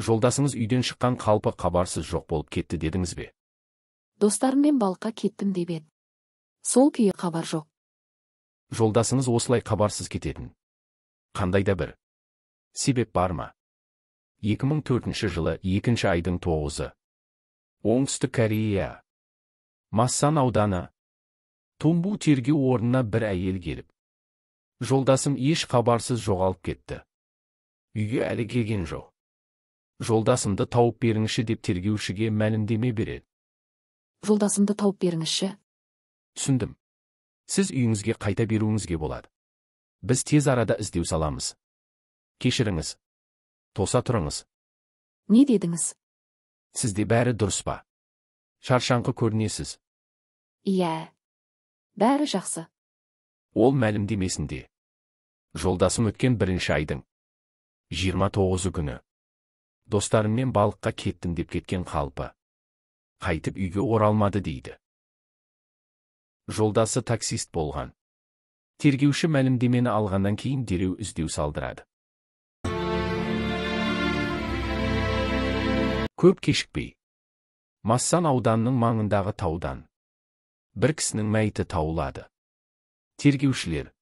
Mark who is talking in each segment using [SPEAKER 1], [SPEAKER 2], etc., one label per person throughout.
[SPEAKER 1] Жолдасыңыз үйден шыққан қалпы хабарсыз жоқ болып кетті дедіңіз бе?
[SPEAKER 2] Достарыммен балыққа кеттім деп еді. Сол күйі хабар жоқ.
[SPEAKER 1] Жолдасыңыз осылай хабарсыз кететін қандай да бір себеп бар ма? 2004 жылы 2 айдың 9-ы. Оңтүстік Корея. Массан ауданы. Тумбу тергеу орнына бір әйел келіп. Жолдасым еш хабарсыз жоғалып кетті. Үйге әлі келген жоқ. Жолдасымды тауып беріңізші деп тергеушіге мәлімдеме береді.
[SPEAKER 2] Жолдасымды тауып беріңізші.
[SPEAKER 1] Түсіндім. Сіз үйіңізге қайта беруіңізге болады. Біз тез арада іздеу саламыз. Кешіріңіз. Тоса тұрыңыз.
[SPEAKER 2] Не дедіңіз?
[SPEAKER 1] Сізде бәрі дұрыс па? Шаршаңқы көрінесіз.
[SPEAKER 2] Иә. Бәрі жақсы.
[SPEAKER 1] Ол мәлімдемесінде. Жолдасым өткен 1 айдың 29 күні. Достарыммен балыққа кеттім деп кеткен қалпы. Қайтып үйге оралмады дейді. Жолдасы таксист болған. Тергеуші мәлімдемені алғаннан кейін дереу іздеу салдырады. Көп кешікпей. Массан ауданының маңындағы таудан бір кісінің мәйіті тауылады. Тергеушілер.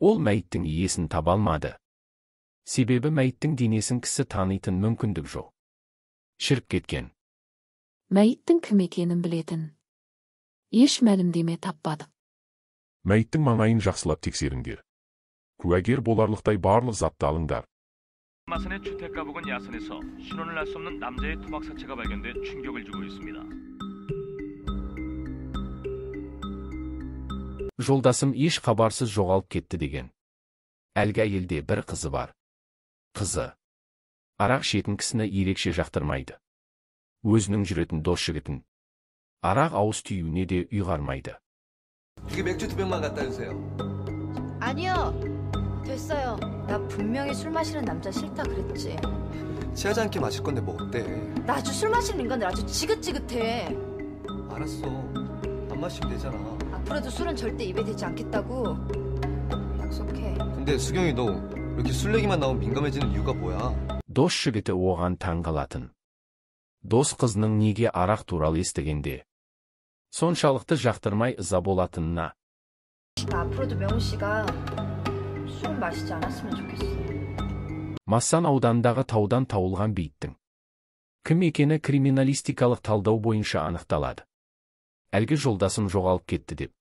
[SPEAKER 1] Ол мәйіттің иесін таба алмады. Себебі мәйіттің денесін кісі танитын мүмкіндік жоқ. Шіріп кеткен.
[SPEAKER 2] Мәйіттің кім екенін білетін. Еш мәлімдеме таппадық.
[SPEAKER 3] Мәйіттің маңайын жақсылап тексеріңдер. Куәгер боларлықтай барлық затты алыңдар.
[SPEAKER 4] 마산의 주택가 부근 야산에서 신원을 알 수 없는 남자의 토막 사체가 발견돼 충격을 주고 있습니다.
[SPEAKER 1] Жолдасым еш хабарсыз жоғалып кетті деген. Әлгі әйелде бір қызы бар. Қызы. Арақ ішетін кісіні ерекше жақтырмайды. Өзінің жүретін дос жігітін. Арақ ауыз түйуіне де ұйғармайды.
[SPEAKER 5] 이게 맥주 2병만 갖다 주세요.
[SPEAKER 6] 아니요. 됐어요. 나 분명히 술 마시는 남자 싫다 그랬지.
[SPEAKER 5] 취하지 않게 마실 건데 뭐 어때?
[SPEAKER 6] 나 아주 술 마시는 인간들 아주 지긋지긋해.
[SPEAKER 5] 알았어. 안 마시면 되잖아.
[SPEAKER 6] 앞으로도 술은 절대 입에 대지 않겠다고. 약속해.
[SPEAKER 5] 근데 수경이 너 이렇게 술 얘기만 나오면 민감해지는 이유가 뭐야?
[SPEAKER 1] Дос жігіті оған таңғалатын. Дос қызының неге арақ туралы естігенде соншалықты жақтырмай ыза болатынына.
[SPEAKER 6] 나 앞으로도 명훈 씨가 술은 마시지 않았으면 좋겠어.
[SPEAKER 1] Массан аудандағы таудан тауылған бейіттің кім екені криминалистикалық талдау бойынша анықталады. Әлгі жолдасым жоғалып кетті деп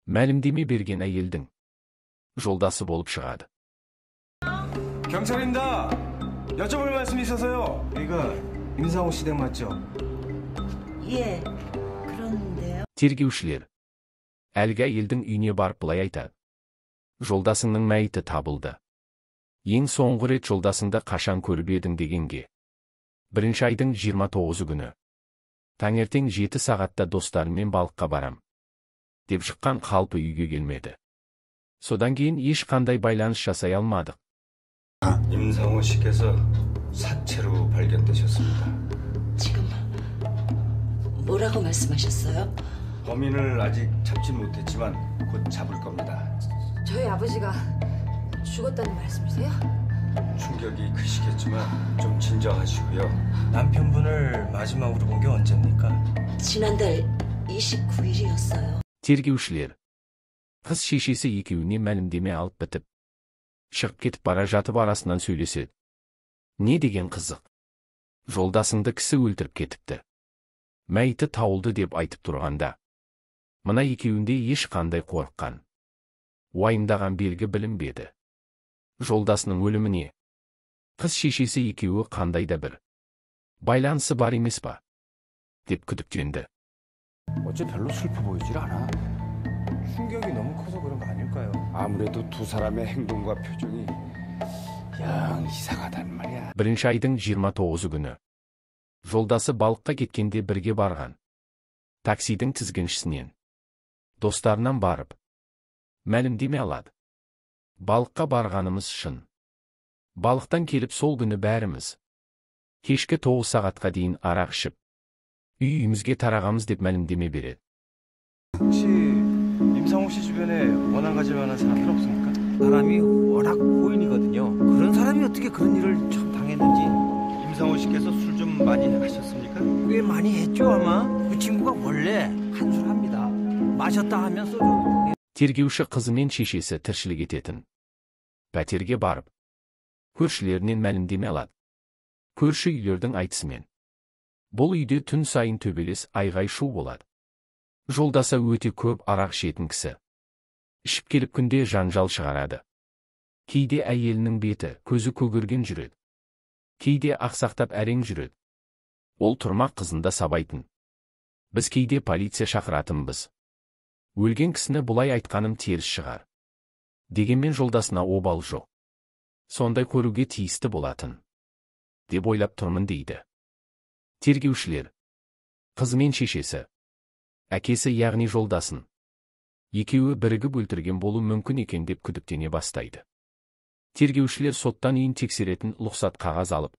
[SPEAKER 1] мәлімдеме берген әйелдің жолдасы болып шығады.
[SPEAKER 7] 경찰입니다. 여쭤볼 말씀이 있어서요. 이거 임상호 씨 댁 맞죠?
[SPEAKER 8] 예, 그런데요.
[SPEAKER 1] Тергеушілер. Әлгі әйелдің үйіне барып былай айтады. Жолдасыңның мәйіті табылды. Ең соңғы рет жолдасыңды қашан көріп едің дегенге. 1 айдың 29 күні. Таңертең 7 сағатта достарыммен балыққа барам. Деп шыққан қалпы үйге келмеді. Содан кейін ешқандай байланыс жасай алмадық.
[SPEAKER 7] 임상호 씨께서 사체로 발견되셨습니다.
[SPEAKER 8] 지금 뭐라고 말씀하셨어요?
[SPEAKER 7] 범인을 아직 잡진 못했지만 곧 잡을 겁니다.
[SPEAKER 6] 저희 아버지가 죽었다는 말씀이세요?
[SPEAKER 7] 충격이 크시겠지만 좀 진정하시고요. 남편분을 마지막으로 본 게 언제입니까?
[SPEAKER 8] 지난달 29일이었어요.
[SPEAKER 1] Тергеушілер. Қыз шешесі екеуіне мәлімдеме алып бітіп. Шығып кетіп бара жатып арасынан сөйлеседі. Не деген қызық. Жолдасыңды кісі өлтіріп кетіпті. Мәйіті тауылды деп айтып тұрғанда. Мына екеуінде ешқандай қорыққан. Уайымдаған белгі білінбеді. Жолдасының өліміне. Қыз шешесі екеуі қандай да бір байланысы бар емес па? Деп күдіктенді.
[SPEAKER 9] 어째 별로 슬퍼 보이질 않아.
[SPEAKER 7] 충격이 너무 커서 그런 거 아닐까요?
[SPEAKER 9] 아무래도 두 사람의 행동과 표정이 영 이상하단 말이야.
[SPEAKER 1] 1 айдың 29 күні. Жолдасы балыққа кеткенде бірге барған. Таксидің тізгіншісінен. Достарынан барып. Мәлімдеме алады. Балыққа барғанымыз шын. Балықтан келіп сол күні бәріміз. Кешкі 9 сағатқа дейін арақ ішіп. үйімізге тарағамыз деп мәлімдеме береді.
[SPEAKER 7] 혹시 임상호 씨 주변에 원한 가질 만한 사람들 없습니까? 사람이 워낙 고인이거든요. 그런 사람이 어떻게 그런 일을 참 당했는지. 임상호 씨께서 술 좀 많이 하셨습니까?
[SPEAKER 10] 꽤 많이 했죠 아마. 그 친구가 원래 한술합니다. 마셨다 하면 소주.
[SPEAKER 1] Тергеуші қызы мен шешесі тіршілік ететін. Пәтерге барып, көршілерінен мәлімдеме алады. Көрші үйлердің айтысымен. Бұл үйде түн сайын төбелес айғай-шу болады. Жолдаса өте көп арақ ішетін кісі. Ішіп келіп күнде жанжал шығарады. Кейде әйелінің беті, көзі көгерген жүреді. Кейде ақсақтап әрең жүреді. Ол тұрмақ қызында сабайтын. Біз кейде полиция шақыратынбыз. Өлген кісіні бұлай айтқаным теріс шығар. Дегенмен жолдасына обал жоқ. Сондай көруге тиісті болатын. Деп ойлап тұрмын дейді. Тергеушілер. Қызы мен шешесі. Әкесі яғни жолдасын. Екеуі бірігіп өлтірген болу мүмкін екен деп күдіктене бастайды. Тергеушілер соттан үйін тексеретін лұқсат қағаз алып.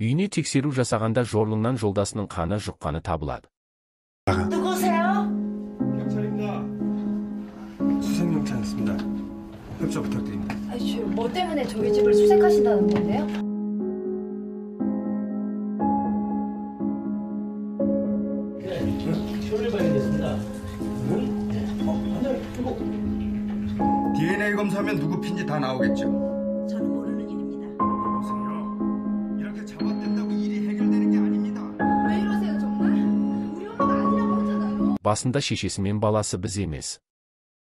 [SPEAKER 1] Үйіне тексеру жасағанда жорлыңнан жолдасының қаны жұққаны табылады.
[SPEAKER 8] 누구세요?
[SPEAKER 7] 경찰입니다. 수색영장입니다. 협조 부탁드립니다.
[SPEAKER 6] 뭐 때문에 저희 집을 수색하신다는 건데요?
[SPEAKER 9] DNA 검사하면 누구 핀지 다 나오겠죠.
[SPEAKER 8] 저는 모르는 일입니다.
[SPEAKER 9] 보세요. 이렇게 잡아댄다고 일이 해결되는 게 아닙니다.
[SPEAKER 6] 왜 이러세요 정말? 우리 엄마가 아니라고 하잖아요.
[SPEAKER 1] Басында шешесі мен баласы біз емес.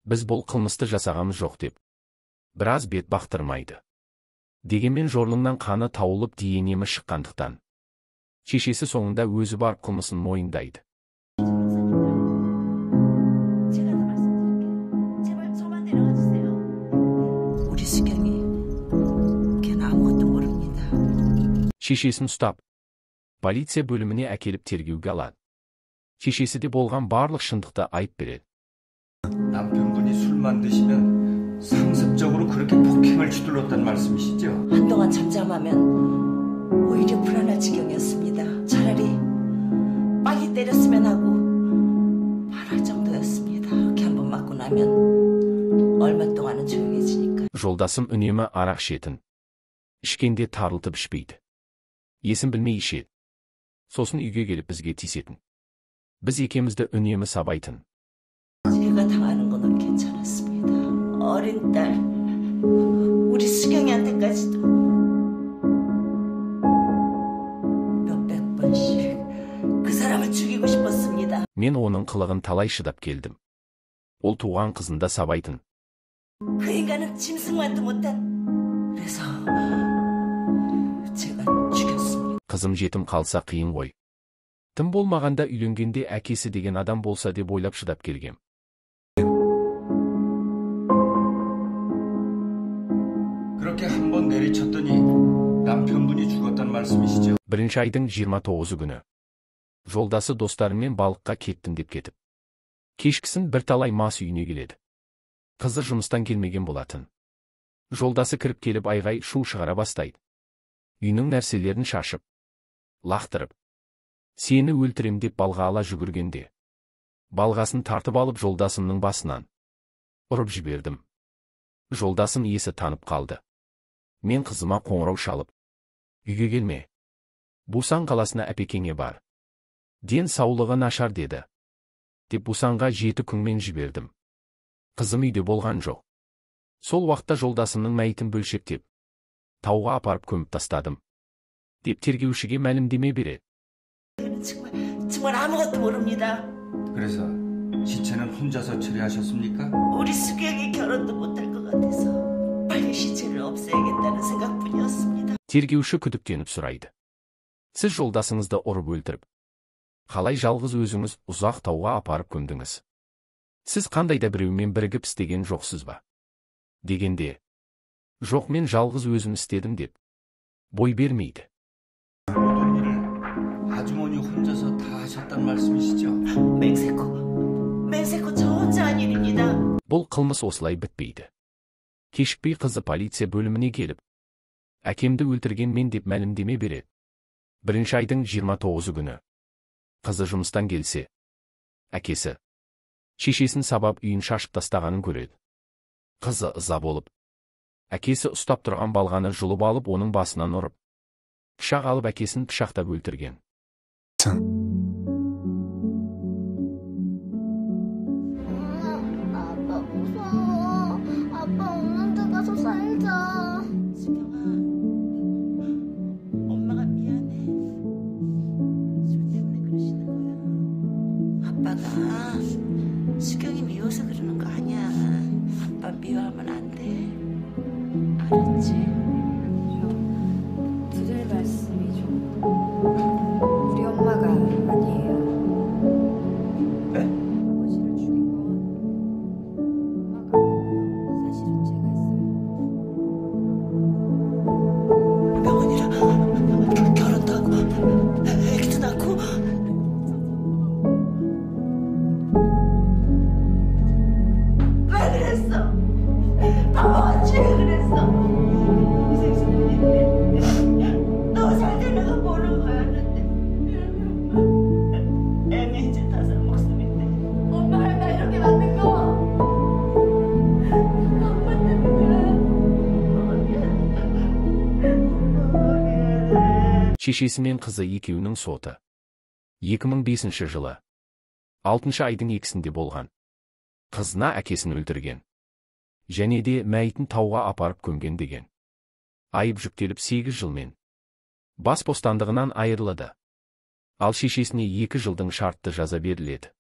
[SPEAKER 1] Біз бұл қылмысты жасағамыз жоқ деп. Біраз бет бақтырмайды. Дегенмен жорлыңнан қаны тауылып DNA шыққандықтан. Шешесі соңында өзі бар қылмысын мойындайды.
[SPEAKER 8] 제가 더 말씀드릴게요. 제발 저만 데려가 주세요. 우리 수경이 걔는 아무것도 모릅니다.
[SPEAKER 1] Шешесін ұстап, полиция бөліміне әкеліп тергеуге алады. Шешесі де болған барлық шындықты айтып береді.
[SPEAKER 9] 남편분이 술만 드시면 상습적으로 그렇게 폭행을 휘둘렀단 말씀이시죠?
[SPEAKER 8] 한동안 잠잠하면 오히려 불안할 지경이었습니다. 차라리 빨리 때렸으면 하고 말할 정도였습니다. 그렇게 한번 맞고 나면 얼마 동안은 조용해지니까.
[SPEAKER 1] Жолдасым үнемі арақ ішетін. Ішкенде тарылтып ішпейді. Есін білмей ішеді. Сосын үйге келіп бізге тиісетін. Біз екемізді үнемі сабайтын.
[SPEAKER 8] 제가 당하는 건 괜찮았습니다. 어린 딸, 우리 수경이한테까지도 몇백 번씩 그 사람을 죽이고 싶었습니다.
[SPEAKER 1] Мен оның қылығын талай шыдап келдім. Ол туған қызында сабайтын.
[SPEAKER 8] 그 인간은 짐승만도 못한. 그래서 제가 죽였습니다.
[SPEAKER 1] Қызым жетім қалса қиын ғой. Тым болмағанда үйленгенде әкесі деген адам болса деп ойлап шыдап келгем.
[SPEAKER 9] 그렇게 한 번 내리쳤더니 남편분이 죽었단 말씀이시죠?
[SPEAKER 1] Бірінші айдың 29 күні. Жолдасы достарымен балыққа кеттім деп кетіп. Кешкісін бірталай мас үйіне келеді. Қызы жұмыстан келмеген болатын. Жолдасы кіріп келіп айғай шу шығара бастайды. Үйінің нәрселерін шашып, лақтырып. Сені өлтірем деп балға ала жүгіргенде. Балғасын тартып алып жолдасымның басынан ұрып жібердім. Жолдасым есі танып қалды. Мен қызыма қоңырау шалып. Үйге келме. Бусан қаласына әпекеңе бар. Ден саулығы нашар деді. Деп Бусанға 7 күнмен жібердім. Қызым үйде болған жоқ. Сол уақытта жолдасымның мәйітін бөлшектеп, тауға апарып көміп тастадым. Деп тергеушіге мәлімдеме береді.
[SPEAKER 8] 정말 아무것도 모릅니다.
[SPEAKER 9] 그래서 시체는 혼자서 처리하셨습니까?
[SPEAKER 8] 우리 수경이 결혼도 못할 것 같아서 빨리 시체를 없애야겠다는 생각뿐이었습니다.
[SPEAKER 1] Тергеуші күдіктеніп сұрайды. Сіз жолдасыңызды ұрып өлтіріп, қалай жалғыз өзіңіз ұзақ тауға апарып көмдіңіз? Сіз қандай да біреумен бірігіп істеген жоқсыз ба? Дегенде, жоқ мен жалғыз өзім істедім деп, бой бермейді.
[SPEAKER 9] 모든 일을 아주머니 혼자서 다 하셨단 말씀이시죠?
[SPEAKER 8] 맹세코 저 혼자 한 일입니다.
[SPEAKER 1] Бұл қылмыс осылай бітпейді. Кешікпей қызы полиция бөліміне келіп, әкемді өлтірген мен деп мәлімдеме береді. Бірінші айдың 29 күні. Қызы жұмыстан келсе, әкесі шешесін сабап үйін шашып тастағанын көреді. Қызы ыза болып, әкесі ұстап тұрған балғаны жұлып алып оның басынан ұрып, Пышақ алып әкесін пышақтап өлтірген.
[SPEAKER 11] 아빠 무서워. 아빠 없는 데 가서 살자.
[SPEAKER 8] 수경아, 엄마가 미안해. 술 때문에 그러시는 거야. 아빠가 수경이 미워서 그러는 거 아니야. 아빠 미워하면 안 돼. 알았지?
[SPEAKER 6] 드릴 말씀이 좀 우리 엄마가 아니에요. 아버지를 죽인 건 엄마가 아니고요. 사실은 제가 했어요.
[SPEAKER 8] 병원이랑 결혼도 하고 애기도 낳고. 왜 그랬어? 언제 그랬어? 너 살 되는 거 보는 거였는데 애미 이제 다섯 목숨인데 엄마를 나 이렇게 만든 거 아빠 때문에.
[SPEAKER 1] Шешесі мен қызы екеуінің соты 2005 жылы 6 айдың 2-сінде болған. Қызына әкесін өлтірген. Және де мәйітін тауға апарып көмген деген. Айып жүктеліп 8 жылмен бас бостандығынан айырылады. Ал шешесіне 2 жылдың шартты жаза беріледі.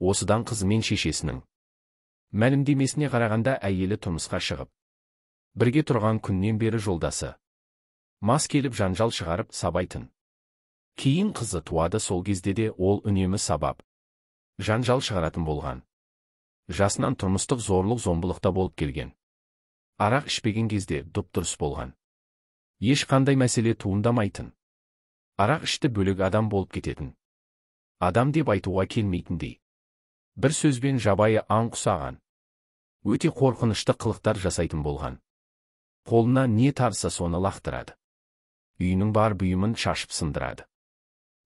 [SPEAKER 1] Осыдан қызы мен шешесінің мәлімдемесіне қарағанда әйелі тұрмысқа шығып, бірге тұрған күннен бері жолдасы мас келіп жанжал шығарып сабайтын. Кейін қызы туады. Сол кезде де ол үнемі сабап жанжал шығаратын болған. Жасынан тұрмыстық зорлық зомбылықта болып келген. Арақ ішпеген кезде дұп-дұрыс болған. Ешқандай мәселе туындамайтын. Арақ ішті бөлек адам болып кететін. Адам деп айтуға келмейтіндей. Бір сөзбен жабайы аң құсаған. Өте қорқынышты қылықтар жасайтын болған. Қолына не тарса соны лақтырады. Үйінің бар бұйымын шашып сындырады.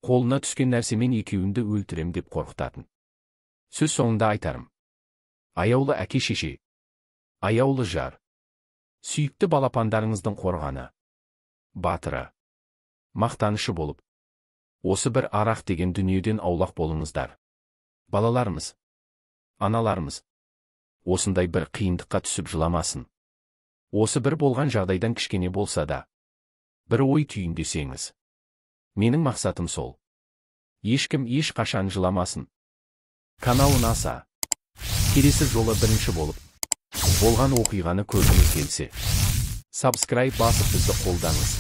[SPEAKER 1] Қолына түскен нәрсемен екеуінді өлтірем деп қорқытатын. Сөз соңында айтарым. Аяулы әке шеше, аяулы жар, сүйікті балапандарыңыздың қорғаны, батыры, мақтанышы болып, осы бір арақ деген дүниеден аулақ болыңыздар. Балаларымыз, аналарымыз, осындай бір қиындыққа түсіп жыламасын. Осы бір болған жағдайдан кішкене болса да, бір ой түйіндесеңіз. Менің мақсатым сол. Ешкім ешқашан жыламасын. Каналын аса. Келесі жолы бірінші болып болған оқиғаны көргіңіз келсе, subscribe басып бізді қолдаңыз.